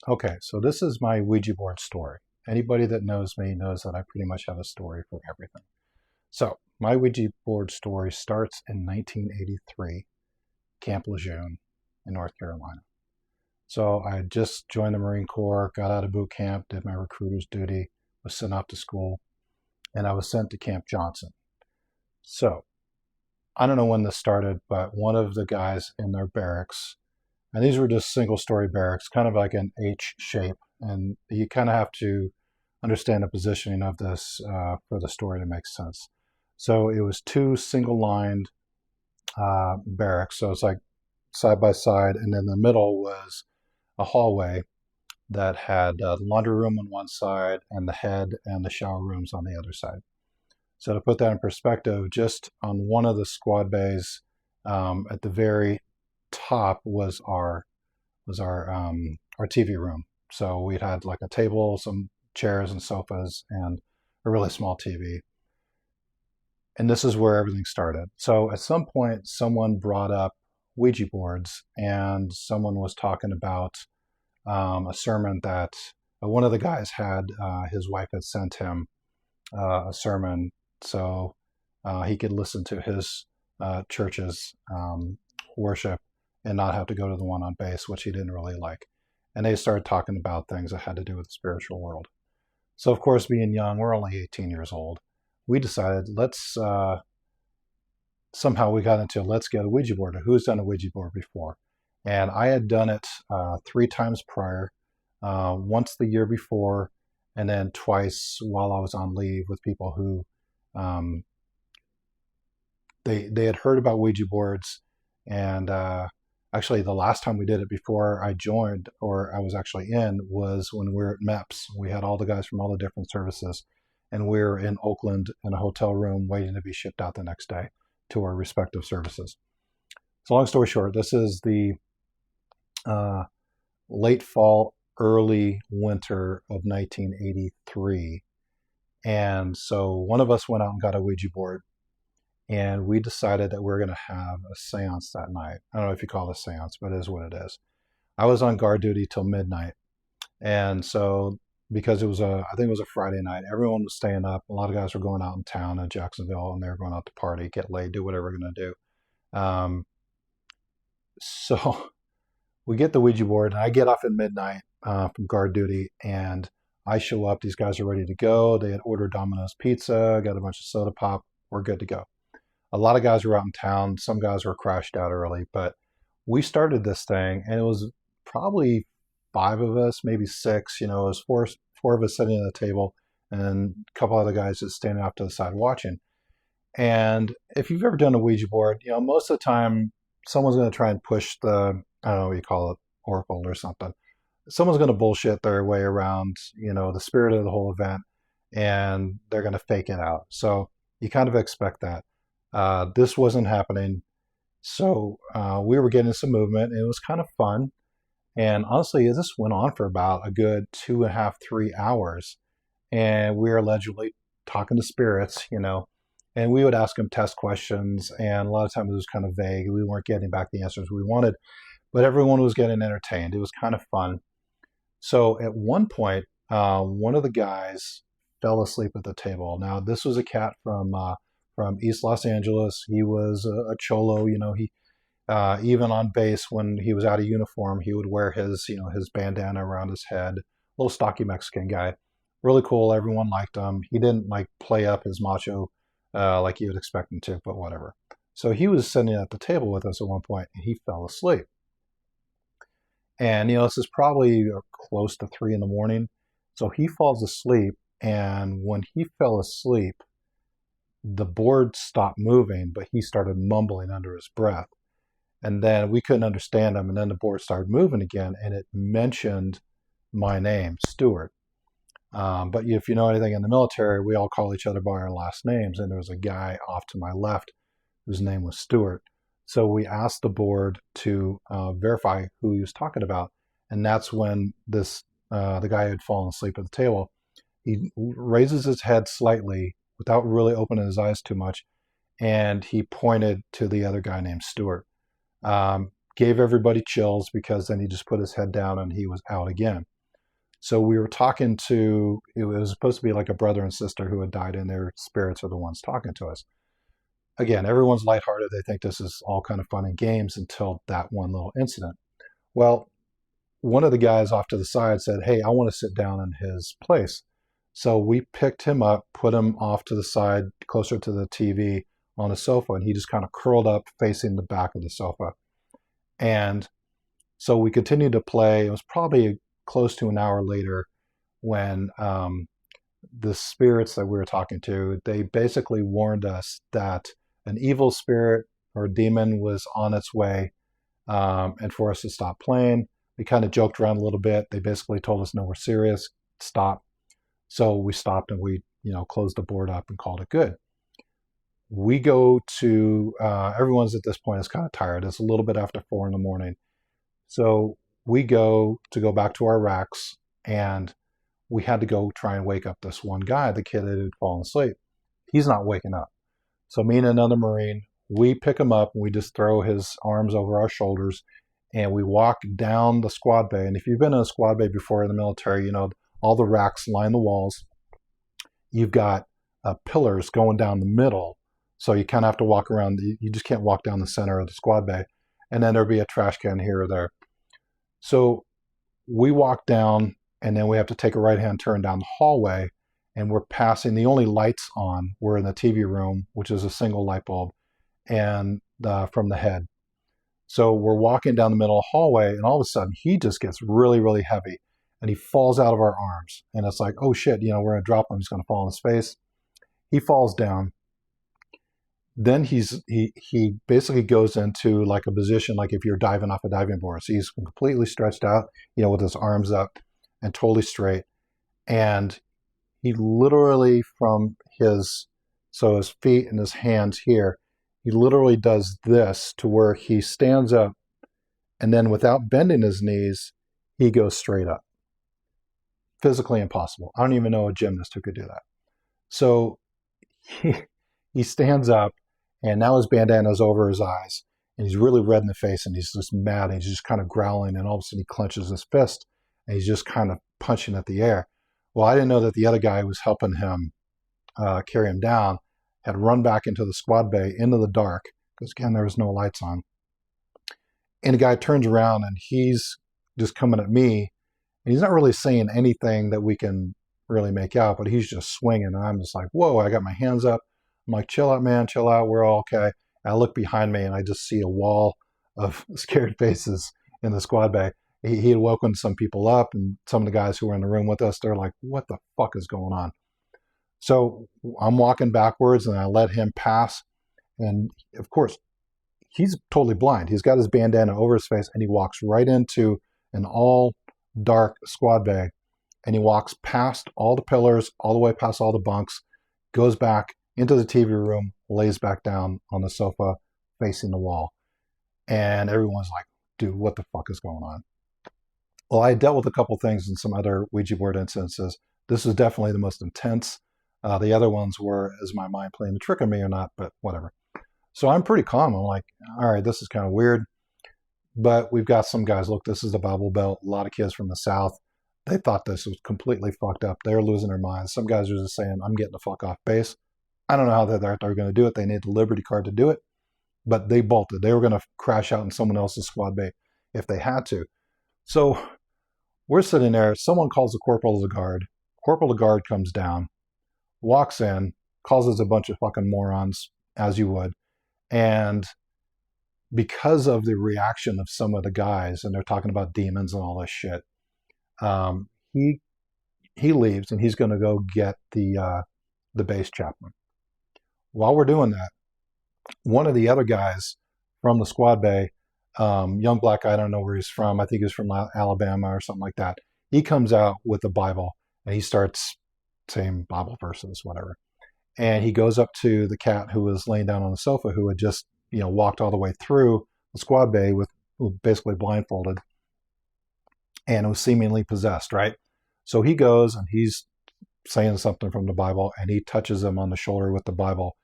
Okay, so this is my Ouija board story. Anybody that knows me knows that I pretty much have a story for everything. So, my Ouija board story starts in 1983, Camp Lejeune in North Carolina. So, I had just joined the Marine Corps, got out of boot camp, did my recruiter's duty, was sent off to school, and I was sent to Camp Johnson. So, I don't know when this started, but one of the guys in their barracks, and these were just single story barracks, kind of like an H shape. And you kind of have to understand the positioning of this for the story to make sense. So it was two single lined barracks. So it's like side by side. And in the middle was a hallway that had the laundry room on one side and the head and the shower rooms on the other side. So to put that in perspective, just on one of the squad bays at the very top was our TV room. So we'd had like a table, some chairs and sofas, and a really small TV. And this is where everything started. So at some point, someone brought up Ouija boards, and someone was talking about a sermon that one of the guys had. His wife had sent him a sermon so he could listen to his church's worship and not have to go to the one on base, which he didn't really like. And they started talking about things that had to do with the spiritual world. So, of course, being young, we're only 18 years old. We decided somehow we got into let's get a Ouija board. Who's done a Ouija board before? And I had done it 3 times prior, once the year before, and then twice while I was on leave with people who they had heard about Ouija boards. And actually, the last time we did it before I joined, or I was actually in, was when we were at MEPS. We had all the guys from all the different services, and we were in Oakland in a hotel room waiting to be shipped out the next day to our respective services. So long story short, this is the late fall, early winter of 1983. And so one of us went out and got a Ouija board, and we decided that we were going to have a seance that night. I don't know if you call it a seance, but it is what it is. I was on guard duty till midnight. And so because I think it was a Friday night, everyone was staying up. A lot of guys were going out in town in Jacksonville, and they were going out to party, get laid, do whatever we're going to do. So we get the Ouija board, and I get off at midnight from guard duty, and I show up. These guys are ready to go. They had ordered Domino's pizza, got a bunch of soda pop. We're good to go. A lot of guys were out in town. Some guys were crashed out early, but we started this thing, and it was probably 5 of us, maybe 6. It was four of us sitting at the table, and a couple other guys just standing off to the side watching. And if you've ever done a Ouija board, most of the time someone's going to try and push I don't know what you call it, oracle or something. Someone's going to bullshit their way around, the spirit of the whole event, and they're going to fake it out. So you kind of expect that. This wasn't happening. So we were getting some movement. And it was kind of fun. And honestly, this went on for about a good 2.5, 3 hours. And we were allegedly talking to spirits, and we would ask them test questions. And a lot of times it was kind of vague. We weren't getting back the answers we wanted, but everyone was getting entertained. It was kind of fun. So at one point, one of the guys fell asleep at the table. Now, this was a cat from East Los Angeles. He was a cholo. He even on base when he was out of uniform, he would wear his bandana around his head. Little stocky Mexican guy, really cool. Everyone liked him. He didn't play up his macho like you would expect him to, but whatever. So he was sitting at the table with us at one point, and he fell asleep. And this is probably close to 3 a.m. So he falls asleep, and when he fell asleep, the board stopped moving, but he started mumbling under his breath. And then we couldn't understand him, and then the board started moving again, and it mentioned my name, Stuart. But if you know anything in the military, we all call each other by our last names, and there was a guy off to my left whose name was Stuart. So we asked the board to verify who he was talking about, and that's when the guy who had fallen asleep at the table, he raises his head slightly without really opening his eyes too much, and he pointed to the other guy named Stuart. Gave everybody chills, because then he just put his head down and he was out again. So we were talking to, it was supposed to be like a brother and sister who had died, and their spirits are the ones talking to us. Again, everyone's lighthearted. They think this is all kind of fun and games until that one little incident. Well, one of the guys off to the side said, "Hey, I want to sit down in his place." So we picked him up, put him off to the side, closer to the TV on a sofa, and he just kind of curled up facing the back of the sofa. And so we continued to play. It was probably close to an hour later when the spirits that we were talking to, they basically warned us that an evil spirit or demon was on its way, and for us to stop playing. We kind of joked around a little bit. They basically told us, no, we're serious, stop. So we stopped and we, closed the board up and called it good. We go to, everyone's at this point is kind of tired. It's a little bit after 4 a.m. So we go back to our racks, and we had to go try and wake up this one guy, the kid that had fallen asleep. He's not waking up. So me and another Marine, we pick him up and we just throw his arms over our shoulders, and we walk down the squad bay. And if you've been in a squad bay before in the military, all the racks line the walls. You've got pillars going down the middle. So you kind of have to walk around. You just can't walk down the center of the squad bay. And then there'll be a trash can here or there. So we walk down, and then we have to take a right-hand turn down the hallway, and we're passing, the only lights on were in the TV room, which is a single light bulb, and from the head. So we're walking down the middle of the hallway, and all of a sudden he just gets really, really heavy, and he falls out of our arms. And it's like, oh shit, we're going to drop him. He's going to fall on his face. He falls down. Then he basically goes into like a position like if you're diving off a diving board. So he's completely stretched out, with his arms up and totally straight. And he literally from his feet and his hands here, he literally does this to where he stands up, and then without bending his knees, he goes straight up. Physically impossible. I don't even know a gymnast who could do that. So he stands up, and now his bandana's over his eyes, and he's really red in the face, and he's just mad, and he's just kind of growling, and all of a sudden he clenches his fist, and he's just kind of punching at the air. Well, I didn't know that the other guy who was helping him carry him down had run back into the squad bay into the dark, because again, there was no lights on. And the guy turns around, and he's just coming at me, and he's not really saying anything that we can really make out, but he's just swinging, and I'm just like, whoa, I got my hands up. I'm like, chill out, man, chill out, we're all okay. And I look behind me, and I just see a wall of scared faces in the squad bay. He had woken some people up, and some of the guys who were in the room with us, they're like, what the fuck is going on? So I'm walking backwards, and I let him pass. And of course, he's totally blind. He's got his bandana over his face, and he walks right into an all dark squad bay. And he walks past all the pillars, all the way past all the bunks, goes back into the TV room, lays back down on the sofa facing the wall. And everyone's like, dude, what the fuck is going on? Well, I dealt with a couple things in some other Ouija board instances. This was definitely the most intense. The other ones were, is my mind playing the trick on me or not, but whatever. So I'm pretty calm. I'm like, all right, this is kind of weird. But we've got some guys, look, this is the Bible Belt. A lot of kids from the South, they thought this was completely fucked up. They're losing their minds. Some guys are just saying, I'm getting the fuck off base. I don't know how they're going to do it. They need the Liberty card to do it. But they bolted. They were going to crash out in someone else's squad bay if they had to. So we're sitting there. Someone calls the corporal of the guard. Corporal of the guard comes down, walks in, calls us a bunch of fucking morons, as you would. And because of the reaction of some of the guys, and they're talking about demons and all this shit, he leaves, and he's going to go get the base chaplain. While we're doing that, one of the other guys from the squad bay, young black guy, I don't know where he's from. I think he's from Alabama or something like that. He comes out with the Bible, and he starts saying Bible verses, whatever. And he goes up to the cat who was laying down on the sofa, who had just, walked all the way through the squad bay with basically blindfolded and was seemingly possessed, right? So he goes and he's saying something from the Bible, and he touches him on the shoulder with the Bible.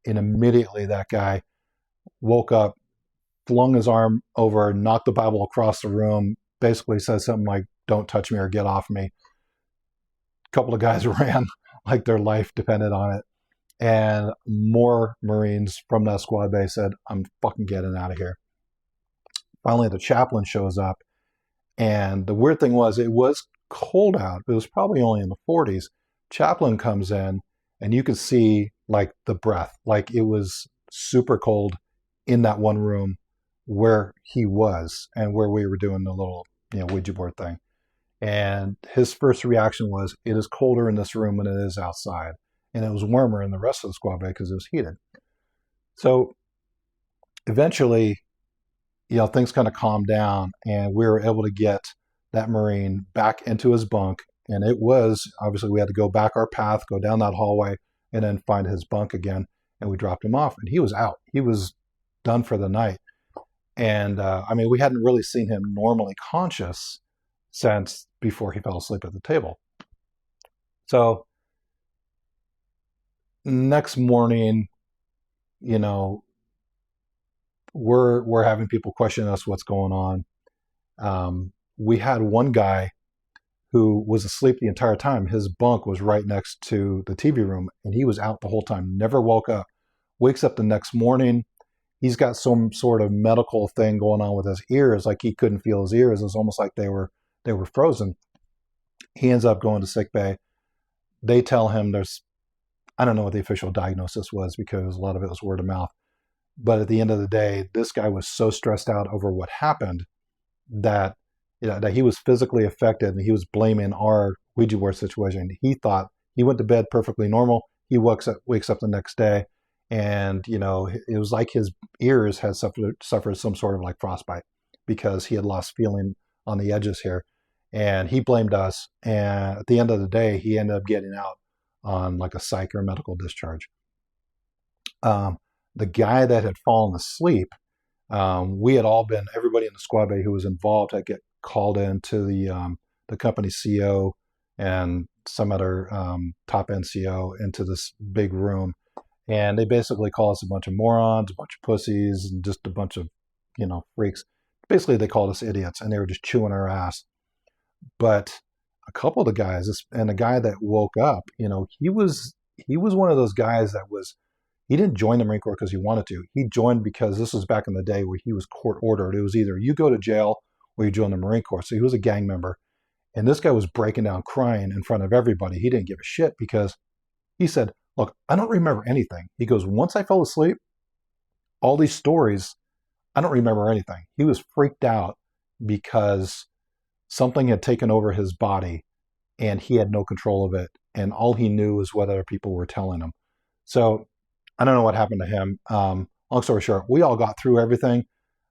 And immediately that guy woke up, flung his arm over, knocked the Bible across the room, basically said something like, don't touch me or get off me. couple of guys ran like their life depended on it. And more Marines from that squad base said, I'm fucking getting out of here. Finally, the chaplain shows up. And the weird thing was, it was cold out. It was probably only in the 40s. Chaplain comes in, and you could see like the breath. Like it was super cold in that one room where he was and where we were doing the little, Ouija board thing. And his first reaction was, it is colder in this room than it is outside. And it was warmer in the rest of the squad bay because it was heated. So eventually, things kind of calmed down, and we were able to get that Marine back into his bunk. And it was, obviously, we had to go back our path, go down that hallway, and then find his bunk again. And we dropped him off, and he was out. He was done for the night. And we hadn't really seen him normally conscious since before he fell asleep at the table. So next morning, we're having people question us what's going on. We had one guy who was asleep the entire time. His bunk was right next to the TV room, and he was out the whole time, never woke up. Wakes up the next morning. He's got some sort of medical thing going on with his ears, like he couldn't feel his ears. It was almost like they were frozen. He ends up going to sick bay. They tell him I don't know what the official diagnosis was because a lot of it was word of mouth. But at the end of the day, this guy was so stressed out over what happened that that he was physically affected, and he was blaming our Ouija board situation. He thought he went to bed perfectly normal. He wakes up the next day, and it was like his ears had suffered some sort of like frostbite because he had lost feeling on the edges here, and he blamed us. And at the end of the day, he ended up getting out on like a psych or medical discharge. The guy that had fallen asleep, we had all been, everybody in the squad bay who was involved had get called into the company CO and some other top NCO into this big room. And they basically call us a bunch of morons, a bunch of pussies, and just a bunch of, freaks. Basically, they called us idiots, and they were just chewing our ass. But a couple of the guys, and the guy that woke up, he was one of those guys that he didn't join the Marine Corps because he wanted to. He joined because this was back in the day where he was court ordered. It was either you go to jail or you join the Marine Corps. So he was a gang member. And this guy was breaking down crying in front of everybody. He didn't give a shit because he said, look, I don't remember anything. He goes, once I fell asleep, all these stories, I don't remember anything. He was freaked out because something had taken over his body and he had no control of it. And all he knew was what other people were telling him. So I don't know what happened to him. Long story short, we all got through everything.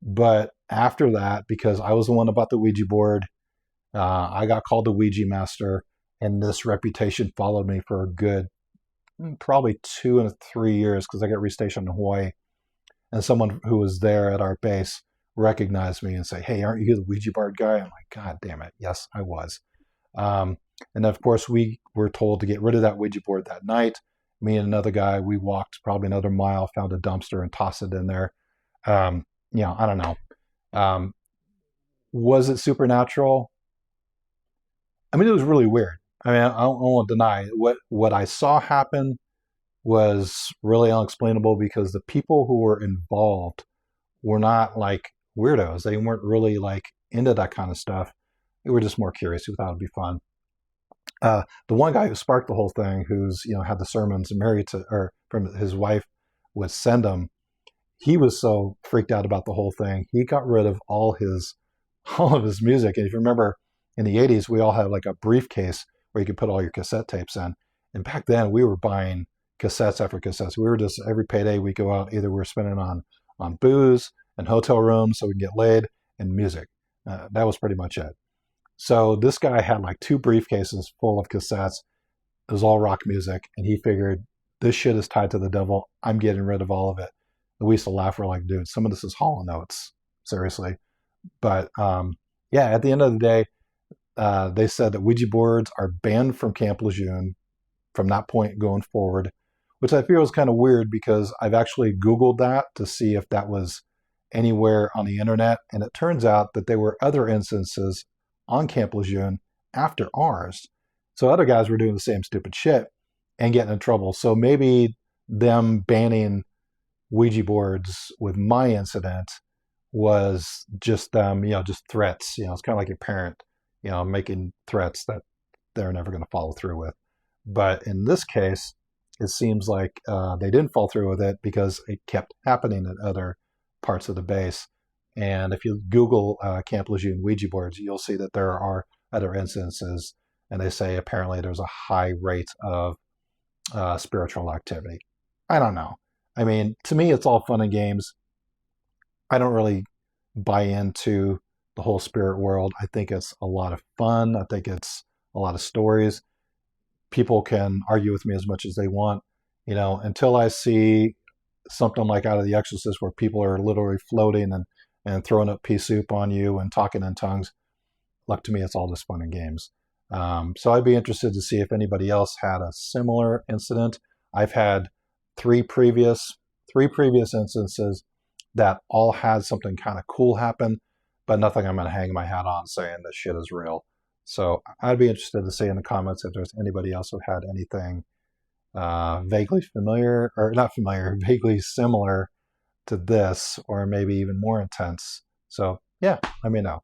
But after that, because I was the one about the Ouija board, I got called the Ouija master, and this reputation followed me for a good probably 2 and 3 years because I got restationed in Hawaii. And someone who was there at our base recognized me and said, hey, aren't you the Ouija board guy? I'm like, God damn it. Yes, I was. And of course, we were told to get rid of that Ouija board that night. Me and another guy, we walked probably another mile, found a dumpster and tossed it in there. I don't know. Was it supernatural? I mean, it was really weird. I mean, I don't want to deny what I saw happen was really unexplainable because the people who were involved were not like weirdos. They weren't really like into that kind of stuff. They were just more curious who thought it'd be fun. The one guy who sparked the whole thing, who's had the sermons from his wife would send them. He was so freaked out about the whole thing. He got rid of all of his music. And if you remember, in the 80s, we all had like a briefcase where you could put all your cassette tapes in. And back then, we were buying cassettes after cassettes. We were just, every payday we go out, either we're spending on booze and hotel rooms so we can get laid and music. That was pretty much it. So this guy had like 2 briefcases full of cassettes. It was all rock music. And he figured, this shit is tied to the devil. I'm getting rid of all of it. And we used to laugh. We're like, dude, some of this is Hall & Oates. Seriously. But at the end of the day, they said that Ouija boards are banned from Camp Lejeune from that point going forward, which I feel is kind of weird because I've actually Googled that to see if that was anywhere on the internet. And it turns out that there were other instances on Camp Lejeune after ours. So other guys were doing the same stupid shit and getting in trouble. So maybe them banning Ouija boards with my incident was just them, just threats. It's kind of like your parent, making threats that they're never going to follow through with. But in this case, it seems like they didn't follow through with it because it kept happening at other parts of the base. And if you Google Camp Lejeune Ouija boards, you'll see that there are other instances, and they say apparently there's a high rate of spiritual activity. I don't know. I mean, to me, it's all fun and games. I don't really buy into the whole spirit world. I think it's a lot of fun. I think it's a lot of stories. People can argue with me as much as they want, until I see something like out of The Exorcist where people are literally floating and throwing up pea soup on you and talking in tongues. Look, to me, it's all just fun and games. So I'd be interested to see if anybody else had a similar incident. I've had three previous instances that all had something kind of cool happen, but nothing I'm going to hang my hat on saying this shit is real. So I'd be interested to see in the comments if there's anybody else who had anything vaguely familiar, or not familiar, vaguely similar to this, or maybe even more intense. So yeah, let me know.